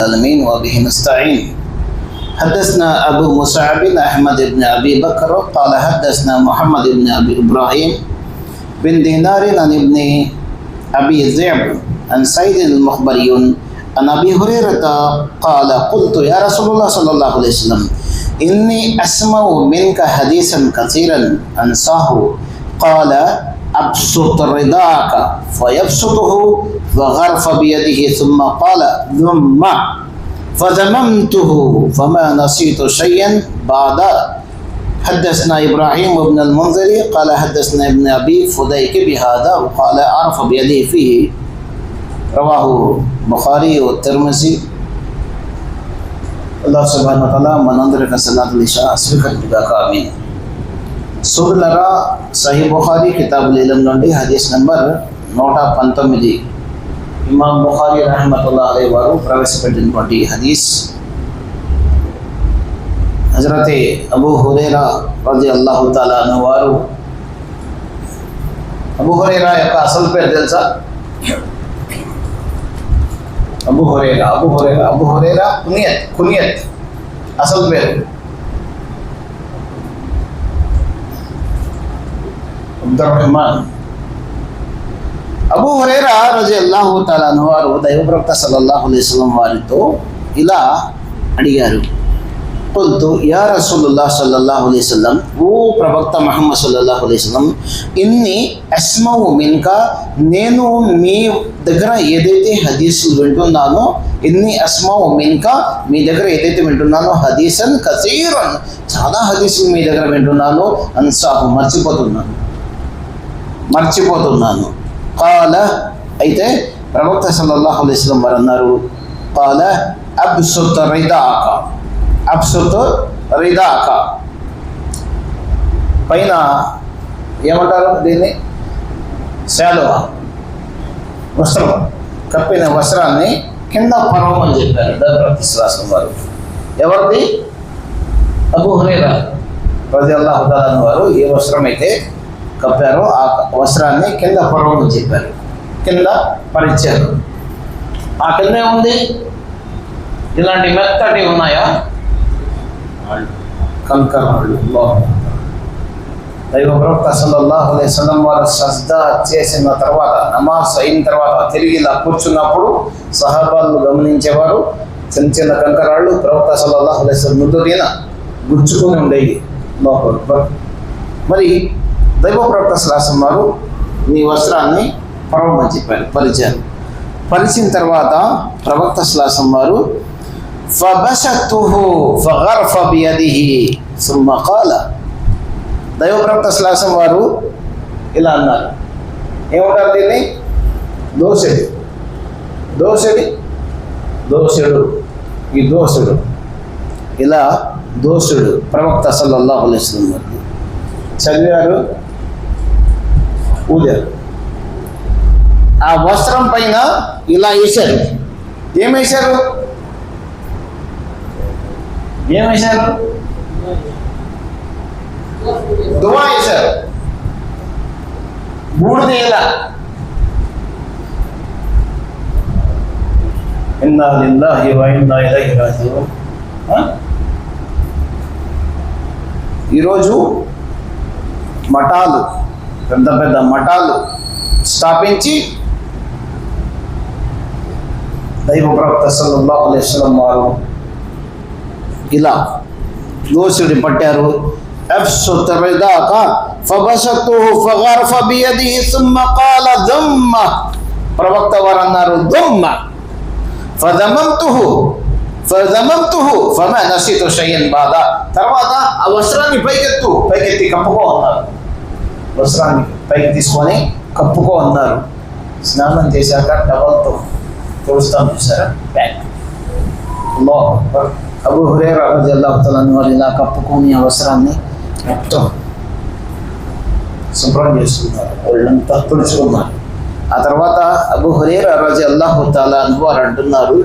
العالمين وبه نستعين. حدثنا أبو مصعب أحمد بن أبي بكر قال حدثنا محمد بن أبي إبراهيم بن دينار عن ابن أبي ذئب عن سعيد المخبري عن أبي هريرة قال قلت يا رسول الله صلى الله عليه وسلم إني أسمع منك حديثا كثيرا أنساه قال أبسط رداءك فيبسطه فغرف بيده ثم قال ذم فذممته فما نسيت شيئا بعد. حدثنا إبراهيم بن المنذر قال حدثنا ابن أبي فديك بهذا وقال عرف بيده فيه. رواه بخاري والترمذي. అల్లాహ్ సుబ్హానహు వ తఆలా మనందరికీ సలాతుల్ ఇషా స్వీకరించుగాక. ఆమీన్. సోదరులారా, సహీ బుఖారీ కితాబుల్ ఇల్మ్ నుండి హదీస్ నంబర్ 119 ఇమాం బుఖారీ రహమతుల్లాహి అలైహి వారు ప్రవేశపెట్టినటువంటి హదీస్ హజరత్ అబూ హురైరా రజియల్లాహు తఆలా అన్హు వారు, అబూ హురైరా యొక్క అసలు పేరు తెలుసా? అబూ హురైరా కునియత్ అసలు పేరు అబ్దుర్రహ్మాన్. అబూ హురైరా రజియల్లాహు తఆలా అన్హు వారు దైవ ప్రవక్త సల్లల్లాహు అలైహి వసల్లం వారితో ఇలా అడిగారు. ఖుల్తు యా రసూలుల్లాహ్ సల్లల్లాహు అలైహి వసల్లం, ఓ ప్రవక్త ముహమ్మద్ సల్లల్లాహు అలైహి వసల్లం, ఇన్ని అస్మౌ మిన్కా, నేను మీ దగ్గర ఏదైతే హదీసులు వింటున్నానో, ఇన్ని అస్మౌ మిన్కా, మీ దగ్గర ఏదైతే వింటున్నానో, హదీసన్ కసీరన్, చాలా హదీసులు మీ దగ్గర వింటున్నాను, అన్సాహు మర్చిపోతున్నాను. కాల, అయితే ప్రవక్త సల్లల్లాహు అలైహి వసల్లం వారు అన్నారు, కాల అబ్సుత్ రిదాక, పైన ఏమంటారు దీన్ని? శాలువా, వస్త్రం, కప్పిన వస్త్రాన్ని కింద పరవమని చెప్పారు ప్రవక్త శ్వాసం వారు. ఎవరిది? అబూ హురైరా రజియల్లాహు తఆలా అన్హు వారు ఏ వస్త్రం అయితే కప్పారో ఆ వస్త్రాన్ని కింద పరవమని చెప్పారు, కింద పరిచారు. ఆ కింద ఏముంది? ఇలాంటి మెత్తటి ఉన్నాయా? కంకరాళ్ళు. దైవ ప్రవక్త సల్లల్లాహు అలైహి వసల్లం వారు సజ్దా చేసిన తర్వాత, నమాజ్ అయిన తర్వాత తిరిగి ఇలా కూర్చున్నప్పుడు సహాబాలు గమనించేవారు, చిన్న చిన్న కంకరాళ్ళు ప్రవక్త సల్లల్లాహు అలైహి వసల్లం నుదుటిన గుచ్చుకొని ఉండేవి. మరి దైవ ప్రవక్త సల్లల్లాహు వారు నీ వస్త్రాన్ని పరవమని చెప్పారు, పరిచిన తర్వాత ప్రవక్త సల్లల్లాహు వారు ఫబసతుహు ఫగర్ఫ బియదిహి సుమ్మ ఖాల, దైవ ప్రవక్త సల్లల్లాహు వారు ఇలా అన్నారు. ఏమంటారు దీన్ని? ఈ దోసుడు ఇలా దోసుడు ప్రవక్త సల్లల్లాహు అలైహి వసల్లం వారు చదివారు, ఊదారు. ఆ వస్త్రం పైన ఇలా వేశారు. ఏమేశారు? దువా వేశారు. బూడిదేలా. ఇన్నా లిల్లాహి వ ఇన్నా ఇలైహి రాజిఊన్. ఈరోజు మఠాలు, పెద్ద పెద్ద మఠాలు స్థాపించి దైవ ప్రవక్త సల్లల్లాహు అలైహి వసల్లం వారు ఇలా దోసుడి పట్టారు. అబ్సుత్ రిదాక ఫబసతుహు ఫగర్ఫ బియదిహి సుమ్మ ఖాల దుమ్మ, ప్రవక్త వారు అన్నారు దుమ్మ ఫదమమ్తుహు ఫమా నసీతు షైయన్ బాద. తర్వాత ఆ వస్త్రాన్ని పైకెత్తి కప్పుకో అన్నారు. వస్త్రాన్ని పైకి తీసుకొని కప్పుకో అన్నారు. స్నానం చేశాక టవల్తో తుడుస్తాం, చూసారా? బ్యాక్. అబూ హురైరా రజియల్లాహు తఆలా అన్హు వారు ఇలా కప్పుకొని ఆ వస్త్రాన్ని మొత్తం శుభ్రం చేసుకున్నారు, ఒళ్ళంతా తుడుచుకున్నారు. ఆ తర్వాత అబూ హురైరా రజియల్లాహు తఆలా అన్హు వారు అంటున్నారు,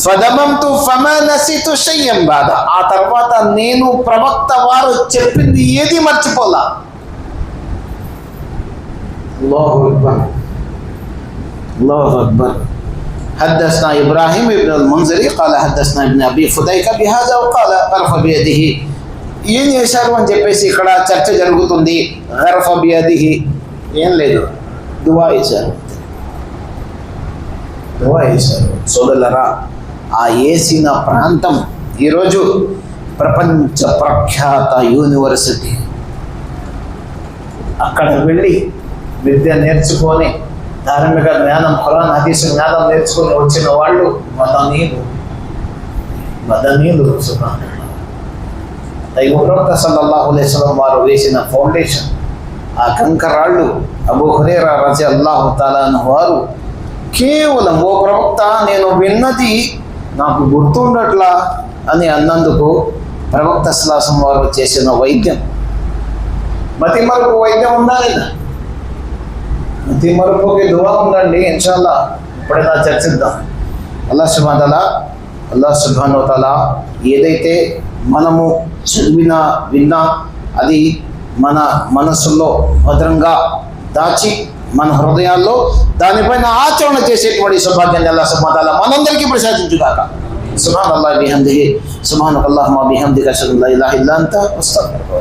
ఫదమంతు ఫమా నసీతు షైయన్ బాద, ఆ తర్వాత నేను ప్రవక్త వారు చెప్పింది ఏది మర్చిపోలా. అల్లాహు అక్బర్. حدثنا إبراهيم بن المنذر قال حدثنا ابن أبي فديك بهذا وقال غرف بيده ఏం చేశారు అని చెప్పేసి ఇక్కడ చర్చ జరుగుతుంది. గర్ఫ బియదిహి ఏం లేదు, దువా వేశారు. సోదరులరా, ఆ వేసిన ప్రాంతం ఈరోజు ప్రపంచ ప్రఖ్యాత యూనివర్సిటీ. అక్కడ వెళ్ళి విద్య నేర్చుకొని ధార్మిక జ్ఞానం, ఖురాన్ హదీస్ జ్ఞానం నేర్చుకొని వచ్చిన వాళ్ళు మదనీయులు. దైవప్రవక్త సల్లల్లాహు అలైహి వసల్లం వారు వేసిన ఫౌండేషన్, ఆ కంకరాళ్ళు. అబూ హురైరా రజియల్లాహు తఆలా అన్హు వారు కేవలం, ఓ ప్రవక్త నేను విన్నది నాకు గుర్తుండట్లా అని అన్నందుకు ప్రవక్త సల్లల్లాహు అలైహి వసల్లం వారు చేసిన వైద్యం, మతి మరుపు వైద్యం ఉండాలి. మతి మరుపుకి దువా ఉందండి. ఇన్షాల్లా ఇప్పుడైనా చర్చిద్దాం. అల్లాహ్ సుబ్హానహు వ తఆలా ఏదైతే మనము చదివినా విన్నా అది మన మనసులో భద్రంగా దాచి మన హృదయాల్లో దానిపైన ఆచరణ చేసేటువంటి సౌభాగ్యాన్ని అల్లాహ్ సుబ్హానహు వ తఆలా మనందరికీ ప్రసాదించుగాక. సుబ్హానల్లాహి బిహమ్దిహి సుబ్హానకల్లాహుమ్మ బిహమ్దిక అష్హదు అన్ లా ఇలాహా ఇల్లా అంత అస్తగ్ఫిరుక.